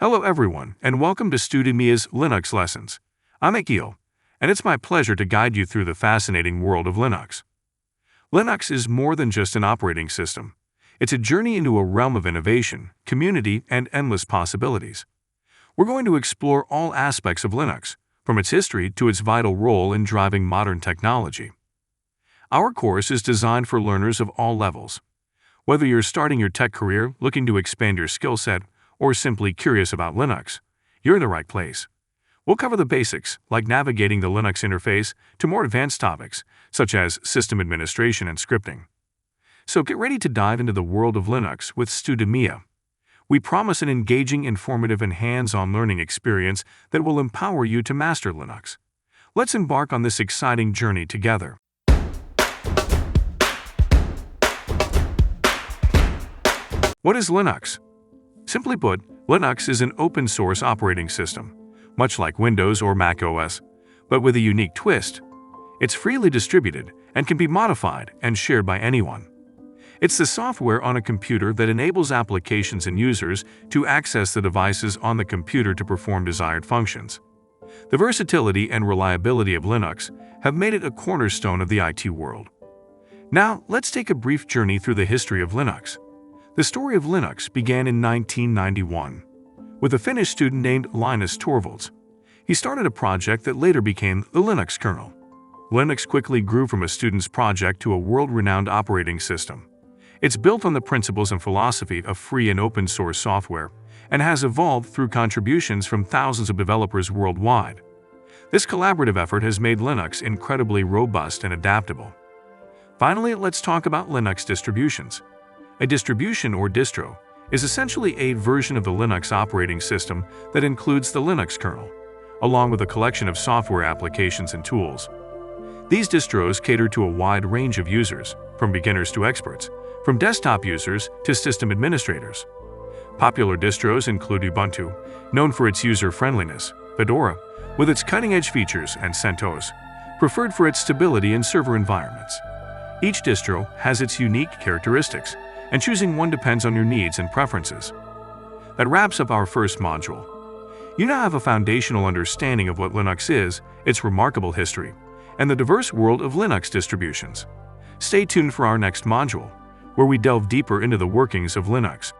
Hello everyone, and welcome to Studemia's Linux Lessons. I'm Akil, and it's my pleasure to guide you through the fascinating world of Linux. Linux is more than just an operating system. It's a journey into a realm of innovation, community, and endless possibilities. We're going to explore all aspects of Linux, from its history to its vital role in driving modern technology. Our course is designed for learners of all levels. Whether you're starting your tech career, looking to expand your skill set, or simply curious about Linux, you're in the right place. We'll cover the basics, like navigating the Linux interface, to more advanced topics, such as system administration and scripting. So get ready to dive into the world of Linux with Studemia. We promise an engaging, informative, and hands-on learning experience that will empower you to master Linux. Let's embark on this exciting journey together. What is Linux? Simply put, Linux is an open-source operating system, much like Windows or Mac OS, but with a unique twist. It's freely distributed and can be modified and shared by anyone. It's the software on a computer that enables applications and users to access the devices on the computer to perform desired functions. The versatility and reliability of Linux have made it a cornerstone of the IT world. Now, let's take a brief journey through the history of Linux. The story of Linux began in 1991, with a Finnish student named Linus Torvalds. He started a project that later became the Linux kernel. Linux quickly grew from a student's project to a world-renowned operating system. It's built on the principles and philosophy of free and open-source software, and has evolved through contributions from thousands of developers worldwide. This collaborative effort has made Linux incredibly robust and adaptable. Finally, let's talk about Linux distributions. A distribution, or distro, is essentially a version of the Linux operating system that includes the Linux kernel, along with a collection of software applications and tools. These distros cater to a wide range of users, from beginners to experts, from desktop users to system administrators. Popular distros include Ubuntu, known for its user-friendliness, Fedora, with its cutting-edge features, and CentOS, preferred for its stability in server environments. Each distro has its unique characteristics, and choosing one depends on your needs and preferences. That wraps up our first module. You now have a foundational understanding of what Linux is, its remarkable history, and the diverse world of Linux distributions. Stay tuned for our next module, where we delve deeper into the workings of Linux.